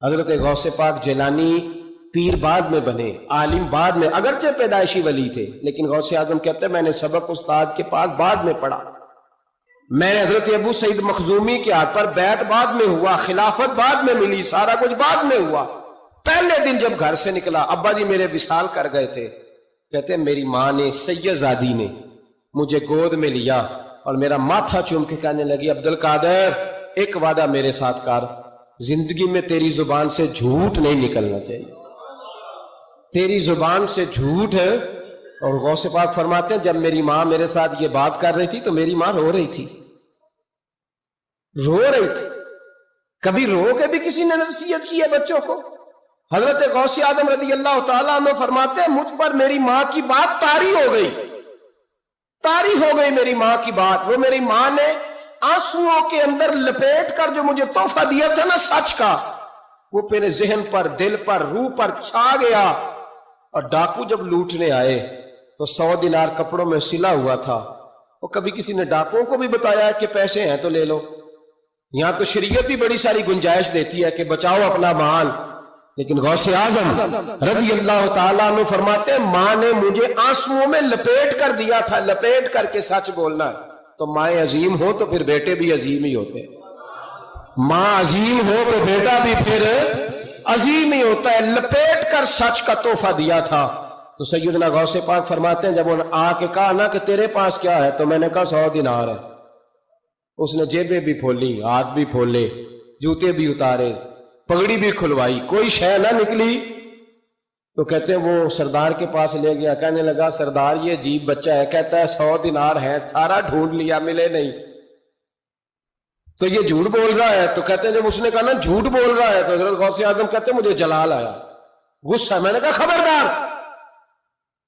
حضرت غوث پاک جیلانی پیر بعد میں بنے، عالم بعد میں، اگرچہ پیدائشی ولی تھے، لیکن غوث اعظم کہتے ہیں میں نے سبق استاد کے پاس بعد میں پڑھا، میں نے حضرت ابو سعید مخزومی کے ہاتھ پر بیعت بعد میں ہوا، خلافت بعد میں ملی، سارا کچھ بعد میں ہوا۔ پہلے دن جب گھر سے نکلا، ابا جی میرے وصال کر گئے تھے، کہتے ہیں میری ماں نے، سید زادی نے مجھے گود میں لیا اور میرا ماتھا چوم کے کہنے لگی عبد القادر ایک وعدہ میرے ساتھ کر، زندگی میں تیری زبان سے جھوٹ نہیں نکلنا چاہیے، تیری زبان سے جھوٹ ہے۔ اور غوث پاک فرماتے ہیں جب میری ماں میرے ساتھ یہ بات کر رہی تھی تو میری ماں رو رہی تھی، رو رہی تھی۔ کبھی رو کے بھی کسی نے نصیحت کی ہے بچوں کو؟ حضرت غوث اعظم رضی اللہ تعالیٰ عنہ فرماتے ہیں مجھ پر میری ماں کی بات طاری ہو گئی، طاری ہو گئی میری ماں کی بات۔ وہ میری ماں نے آنسوؤں کے اندر لپیٹ کر جو مجھے تحفہ دیا تھا نا سچ کا، وہ میرے ذہن پر، دل پر، روح پر چھا گیا۔ اور ڈاکو جب لوٹنے آئے تو 100 دینار کپڑوں میں سلا ہوا تھا، وہ کبھی کسی نے ڈاکوؤں کو بھی بتایا کہ پیسے ہیں تو لے لو؟ یہاں تو شریعت بھی بڑی ساری گنجائش دیتی ہے کہ بچاؤ اپنا مال، لیکن غوث اعظم رضی اللہ تعالیٰ عنہ فرماتے ہیں ماں نے مجھے آنسوؤں میں لپیٹ کر دیا تھا، لپیٹ کر کے سچ بولنا ہے۔ تو مائیں عظیم ہو تو پھر بیٹے بھی عظیم ہی ہوتے ہیں، ماں عظیم ہو تو بیٹا بھی پھر عظیم ہی ہوتا ہے۔ لپیٹ کر سچ کا تحفہ دیا تھا۔ تو سیدنا غوث پاک فرماتے ہیں جب انہوں نے آ کے کہا نا کہ تیرے پاس کیا ہے، تو میں نے کہا 100 دینار ہے۔ اس نے جیبیں بھی کھولی، ہاتھ بھی کھولے، جوتے بھی اتارے، پگڑی بھی کھلوائی، کوئی شے نہ نکلی۔ تو کہتے ہیں وہ سردار کے پاس لے گیا، کہنے لگا سردار یہ عجیب بچہ ہے، کہتا ہے 100 دینار ہے، سارا ڈھونڈ لیا ملے نہیں، تو یہ جھوٹ بول رہا ہے۔ تو کہتے ہیں جب اس نے کہا نا جھوٹ بول رہا ہے، تو حضرت غوث اعظم کہتے ہیں مجھے جلال آیا، غصہ۔ میں نے کہا خبردار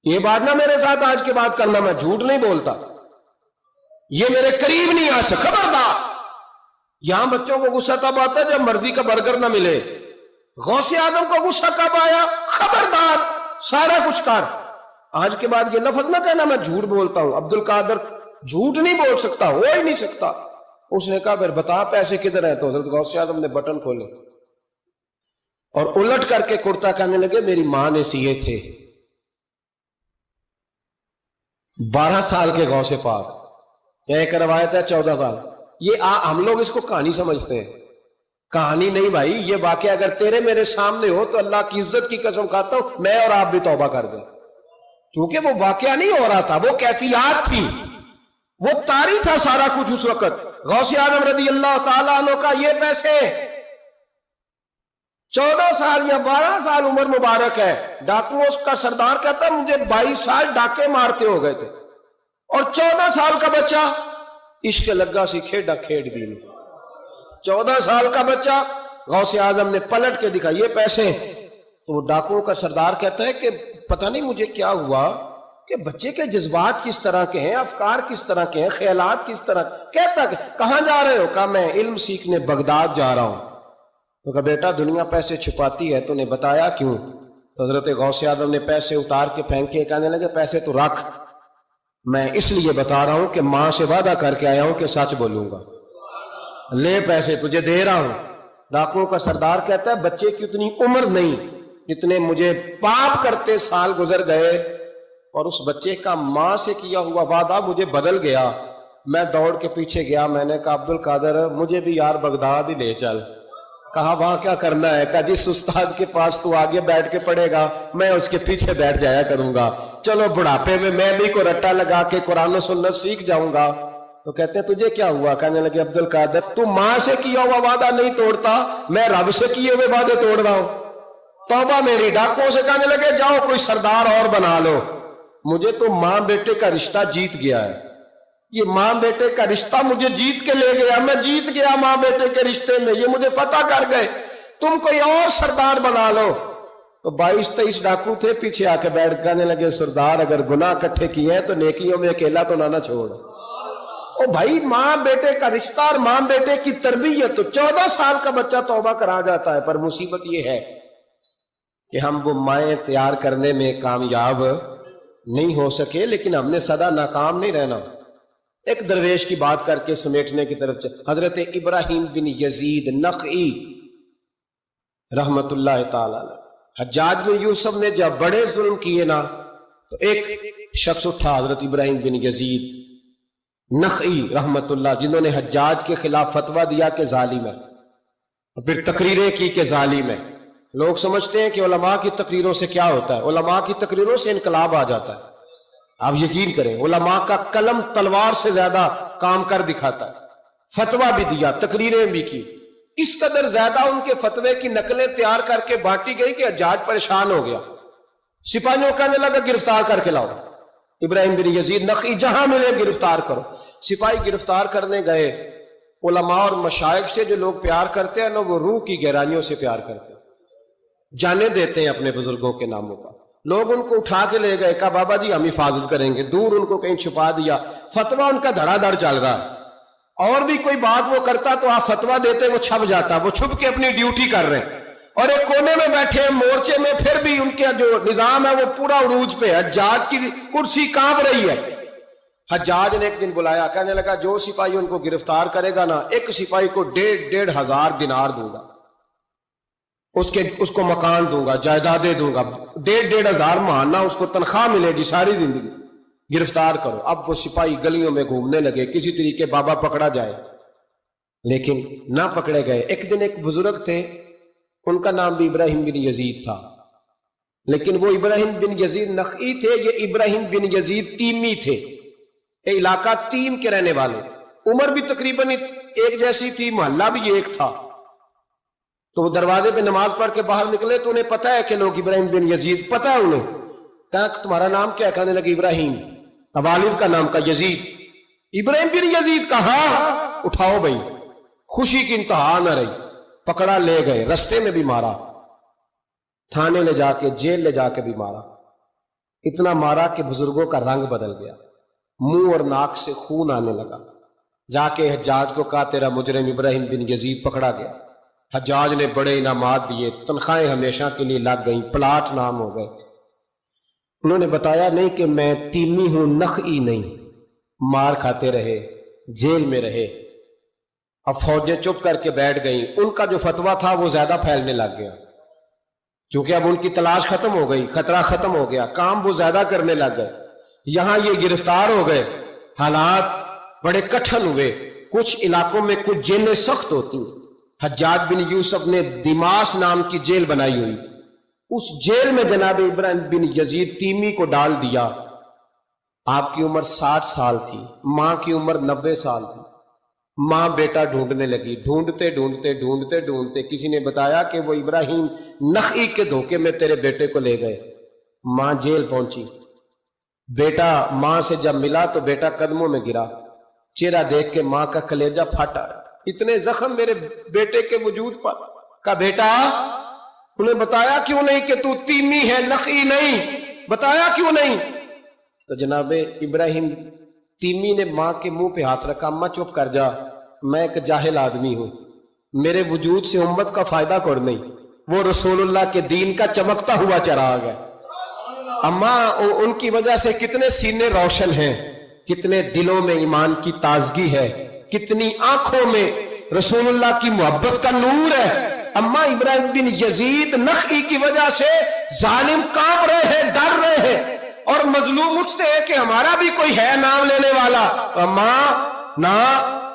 یہ بات نہ میرے ساتھ آج کے بعد کرنا، میں جھوٹ نہیں بولتا، یہ میرے قریب نہیں آ سکتا، خبردار۔ یہاں بچوں کو غصہ تب آتا ہے جب مرضی کا برگر نہ ملے، غوث اعظم کو غصہ کب آیا؟ خبردار سارا کچھ کر، آج کے بعد یہ لفظ نہ کہنا میں جھوٹ بولتا ہوں، عبد القادر جھوٹ نہیں بول سکتا، ہو ہی نہیں سکتا۔ اس نے کہا پھر بتا پیسے کدھر ہیں؟ تو حضرت غوث اعظم نے بٹن کھولے اور الٹ کر کے کرتا کہنے لگے میری ماں نے سیے تھے۔ 12 سال کے غوث پاک، ایک روایت ہے 14 سال۔ یہ ہم لوگ اس کو کہانی سمجھتے ہیں، کہانی نہیں بھائی، یہ واقعہ اگر تیرے میرے سامنے ہو تو اللہ کی عزت کی قسم کھاتا ہوں میں اور آپ بھی توبہ کر دیں، کیونکہ وہ واقعہ نہیں ہو رہا تھا، وہ کیفیات تھی، وہ طاری تھا سارا کچھ اس وقت۔ غوث اعظم رضی اللہ تعالیٰ عنہ کا یہ پیسے 14 سال یا 12 سال عمر مبارک ہے، ڈاکوؤں کا سردار کہتا ہے مجھے 22 سال ڈاکے مارتے ہو گئے تھے، اور 14 سال کا بچہ عشق لگا سی کھیڈا کھیڑ دی۔ 14 سال کا بچہ غوث اعظم نے پلٹ کے دکھا یہ پیسے۔ تو وہ ڈاکوؤں کا سردار کہتا ہے کہ پتہ نہیں مجھے کیا ہوا کہ بچے کے جذبات کس طرح کے ہیں، افکار کس طرح کے ہیں، خیالات کس طرح۔ کہتا کہ کہاں جا رہے ہو؟ کہا میں علم سیکھنے بغداد جا رہا ہوں۔ تو کہا بیٹا دنیا پیسے چھپاتی ہے، تو نے بتایا کیوں؟ تو حضرت غوث اعظم نے پیسے اتار کے پھینکے، کہنے لگے پیسے تو رکھ، میں اس لیے بتا رہا ہوں کہ ماں سے وعدہ کر کے آیا ہوں کہ سچ بولوں گا، لے پیسے تجھے دے رہا ہوں۔ ڈاکوؤں کا سردار کہتا ہے بچے کی اتنی عمر نہیں جتنے مجھے پاپ کرتے سال گزر گئے، اور اس بچے کا ماں سے کیا ہوا وعدہ مجھے بدل گیا۔ میں دوڑ کے پیچھے گیا، میں نے کہا عبد القادر مجھے بھی یار بغداد ہی لے چل۔ کہا وہاں کیا کرنا ہے؟ کہا جس استاد کے پاس تو آگے بیٹھ کے پڑھے گا میں اس کے پیچھے بیٹھ جایا کروں گا، چلو بڑھاپے میں بھی کو رٹا لگا کے قرآن و سنت سیکھ جاؤں گا۔ تو کہتے ہیں تجھے کیا ہوا؟ کہنے لگے عبد القادر تو ماں سے کیا ہوا وعدہ نہیں توڑتا، میں رب سے کیے ہوئے وعدے توڑ رہا ہوں، توبہ میری۔ ڈاکوؤں سے کہنے لگے جاؤ کوئی سردار اور بنا لو، مجھے تو ماں بیٹے کا رشتہ جیت گیا ہے، یہ ماں بیٹے کا رشتہ مجھے جیت کے لے گیا، میں جیت گیا ماں بیٹے کے رشتے میں، یہ مجھے فتح کر گئے، تم کوئی اور سردار بنا لو۔ تو 22-23 ڈاکو تھے، پیچھے آ کے بیٹھ کہنے لگے سردار اگر گناہ اکٹھے کیے ہیں تو نیکیوں میں اکیلا تو نہ چھوڑ۔ او بھائی ماں بیٹے کا رشتہ اور ماں بیٹے کی تربیت، تو 14 سال کا بچہ توبہ کرا جاتا ہے، پر مصیبت یہ ہے کہ ہم وہ مائیں تیار کرنے میں کامیاب نہیں ہو سکے، لیکن ہم نے سدا ناکام نہیں رہنا۔ ایک درویش کی بات کر کے سمیٹنے کی طرف حضرت ابراہیم بن یزید نخعی रहमतुल्लाह ताला अलैह। हज्जाज बिन यूसुफ ने जब बड़े जुल्म किए ना, तो एक शख्स उठा, हजरत इब्राहिम बिन यजीद नखई रहमतुल्लाह, जिन्होंने हज्जाज के खिलाफ फतवा दिया कि जालिम है, और फिर तकरीरें की कि जालिम है। लोग समझते हैं कि उलमा की तकरीरों से क्या होता है, उलमा की तकरीरों से इनकलाब आ जाता है। आप यकीन करें, उलमा का कलम तलवार से ज्यादा काम कर दिखाता है। फतवा भी दिया, तकरीरें भी की, इस कदर ज्यादा उनके फतवे की नकलें तैयार करके बांटी गई कि हज्जाज परेशान हो गया। सिपाहियों कहने लगा गिरफ्तार करके लाओ इब्राहिम बिन यजीद नखी, जहां मिले गिरफ्तार करो। सिपाही गिरफ्तार करने गए। उलमा और मशाइख से जो लोग प्यार करते हैं ना, वो रूह की गहराइयों से प्यार करते हैं, जाने देते हैं अपने बुजुर्गों के नामों का। लोग उनको उठा के ले गए, कहा बाबा जी हम हिफाजत करेंगे, दूर उनको कहीं छुपा दिया। फतवा उनका धड़ाधड़ चल रहा है, और भी कोई बात वो करता तो आप फतवा देते, वो छप जाता, वो छुप के अपनी ड्यूटी कर रहे हैं। और एक कोने में बैठे हैं मोर्चे में, फिर भी उनका जो निजाम है वो पूरा उरूज पे है। हज्जाज की कुर्सी कांप रही है। हज्जाज ने एक दिन बुलाया, कहने लगा जो सिपाही उनको गिरफ्तार करेगा ना, एक सिपाही को 1,500 दिनार दूंगा, उसको मकान दूंगा, जायदादें दूंगा, 1,500 मानना, उसको तनख्वाह मिलेगी सारी जिंदगी। गिरफ्तार करो। अब वो सिपाही गलियों में घूमने लगे, किसी तरीके बाबा पकड़ा जाए, लेकिन ना पकड़े गए। एक दिन एक बुजुर्ग थे, उनका नाम भी इब्राहिम बिन यजीद था, लेकिन वो इब्राहिम बिन यजीद नखई थे, ये इब्राहिम बिन यजीद तीमी थे। ये इलाका तीम के रहने वाले, उम्र भी तकरीबन एक जैसी थी, मोहल्ला भी एक था। तो वो दरवाजे पे नमाज पढ़ के बाहर निकले, तो उन्हें पता है कि लोग इब्राहिम बिन यजीद, पता है उन्हें। कहा तुम्हारा नाम क्या है? कहने लगे इब्राहिम। वालिद का नाम का यजीद। इब्राहिम बिन यजीद कहा, उठाओ भाई। खुशी की इंतहा न रही, पकड़ा ले गए, रस्ते में भी मारा, थाने ले जाके, जेल ले जाके भी मारा। इतना मारा कि बुजुर्गों का रंग बदल गया, मुंह और नाक से खून आने लगा। जाके हज्जाज को कहा तेरा मुजरिम इब्राहिम बिन यजीद पकड़ा गया। हज्जाज ने बड़े इनामात दिए, तनख्वाहें हमेशा के लिए लग गई, प्लाट नाम हो गए। उन्होंने बताया नहीं कि मैं तीमी हूं, नखई नहीं। मार खाते रहे, जेल में रहे। अब फौजें चुप करके बैठ गई। उनका जो फतवा था वो ज्यादा फैलने लग गया, क्योंकि अब उनकी तलाश खत्म हो गई, खतरा खत्म हो गया, काम वो ज्यादा करने लग गए। यहां ये गिरफ्तार हो गए, हालात बड़े कठिन हुए। कुछ इलाकों में कुछ जेलें सख्त होती। हज्जाज बिन यूसुफ ने दिमाश नाम की जेल बनाई हुई, उस जेल में जनाब इब्राहिम बिन यजीद तीमी को डाल दिया। आपकी उम्र 60 साल थी, मां की उम्र 90 साल थी। मां बेटा ढूंढने लगी, ढूंढते ढूंढते ढूंढते ढूंढते किसी ने बताया कि वो इब्राहिम नखई के धोखे में तेरे बेटे को ले गए। मां जेल पहुंची, बेटा मां से जब मिला तो बेटा कदमों में गिरा। चेहरा देख के मां का कलेजा फटा, इतने जख्म मेरे बेटे के वजूद पर। का बेटा, उन्हें बताया क्यों नहीं कि तू तीमी है, नखई नहीं? बताया क्यों नहीं? तो जनाबे इब्राहिम तीमी ने मां के मुंह पे हाथ रखा, अम्मा चुप कर जा, मैं एक जाहिल आदमी हूं, मेरे वजूद से उम्मत का फायदा कोई नहीं। वो रसूलुल्लाह के दीन का चमकता हुआ चिराग है। अम्मा, उनकी वजह से कितने सीने रोशन हैं, कितने दिलों में ईमान की ताजगी है, कितनी आंखों में रसूलुल्लाह की मोहब्बत का नूर है। अम्मा, इब्राहिम बिन यजीद नखई की वजह से जालिम कांप रहे हैं, डर रहे हैं, और मजलूम उठते हैं कि हमारा भी कोई है नाम लेने वाला। अम्मा ना,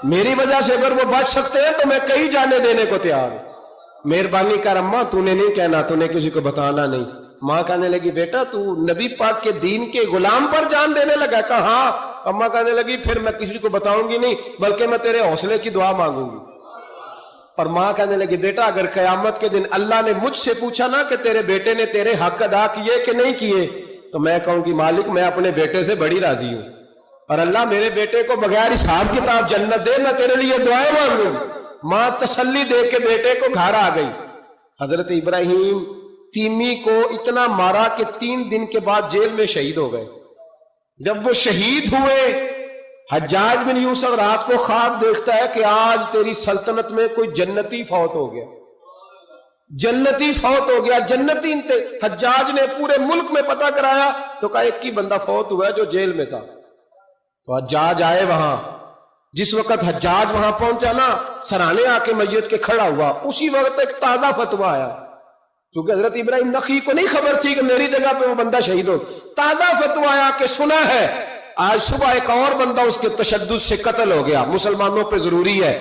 मेरी वजह से अगर वो बच सकते हैं तो मैं कई जाने देने को तैयार हूं। मेहरबानी कर अम्मा, तूने नहीं कहना, तूने किसी को बताना नहीं। मां कहने लगी बेटा तू नबी पाक के दीन के गुलाम पर जान देने लगा? कहा हाँ। अम्मा कहने लगी फिर मैं किसी को बताऊंगी नहीं, बल्कि मैं तेरे हौसले की दुआ मांगूंगी। और मां कहने लगी बेटा अगर कयामत के दिन अल्लाह ने मुझसे पूछा ना कि तेरे बेटे ने तेरे हक अदा किए कि नहीं किए, तो मैं कहूंगी मालिक मैं अपने बेटे से बड़ी राजी हूं, और अल्लाह मेरे बेटे को बगैर हिसाब किताब जन्नत दे, मैं तेरे लिए दुआएं मांगू। मां तसल्ली दे के बेटे को घर आ गई। हजरत इब्राहिम तीमी को इतना मारा कि 3 दिन के बाद जेल में शहीद हो गए। जब वो शहीद हुए, हज्जाज बिन यूसुफ रात को ख्वाब देखता है कि आज तेरी सल्तनत में कोई जन्नती फौत हो गया, जन्नती फौत हो गया। जन्नती हज्जाज ने पूरे मुल्क में पता कराया तो कहा एक ही बंदा फौत हुआ है जो जेल में था। तो हज्जाज आए वहां, जिस वक्त हज्जाज वहां पहुंचा ना, सराहने आके मैयत के खड़ा हुआ, उसी वक्त एक ताजा फतवा आया, क्योंकि हजरत इब्राहिम नखी को नहीं खबर थी कि मेरी जगह पे वो बंदा शहीद हो। ताजा फतवा आया कि सुना है आज सुबह एक और बंदा उसके तशद्दुद से कत्ल हो गया, मुसलमानों पे जरूरी है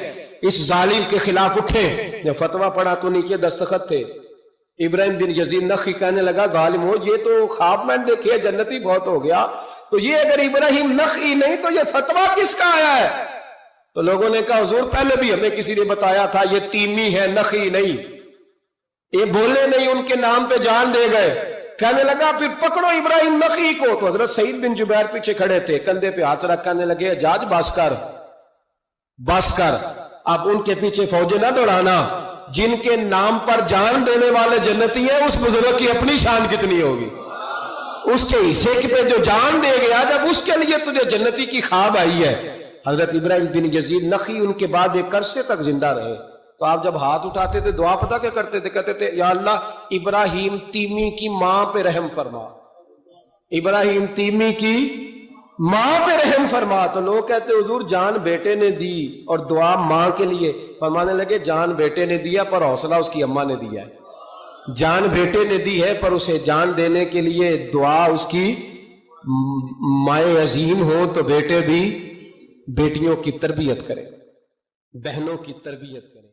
इस जालिम के खिलाफ उठे। जब फतवा पढ़ा तो नीचे दस्तखत थे। इब्राहिम बिन यजीद नखी कहने लगा, गालिब हो ये तो ख्वाब मैंने देखे जन्नती बहुत हो गया, तो ये अगर इब्राहिम नखी नहीं तो ये फतवा किसका आया है? तो लोगों ने कहा हुजूर पहले भी हमें किसी ने बताया था ये तीमी है नखी नहीं, ये बोले नहीं उनके नाम पे जान दे गए। कहने लगा फिर पकड़ो इब्राहिम नखी को। तो हजरत सईद बिन जुबैर पीछे खड़े थे, कंधे पे हाथ रख कहने लगे जाज बस कर, अब उनके पीछे फौजें ना दौड़ाना, जिनके नाम पर जान देने वाले जन्नती हैं उस बुजुर्ग की अपनी शान कितनी होगी, उसके हिस्से पे जो जान दे गया जब उसके लिए तुझे जन्नती की ख्वाब आई है। हजरत इब्राहिम बिन यजीद नखी उनके बाद एक अरसे तक जिंदा रहे। तो आप जब हाथ उठाते थे दुआ पता क्या करते थे? कहते थे या अल्लाह इब्राहिम तीमी की मां पे रहम फरमा, इब्राहिम तीमी की मां पे रहम फरमा। तो लोग कहते हुजूर जान बेटे ने दी और दुआ मां के लिए। फरमाने लगे जान बेटे ने दिया पर हौसला उसकी अम्मा ने दिया है। जान बेटे ने दी है पर उसे जान देने के लिए दुआ उसकी माए अजीम हो तो बेटे भी बेटियों की तरबियत करें, बहनों की तरबियत करें।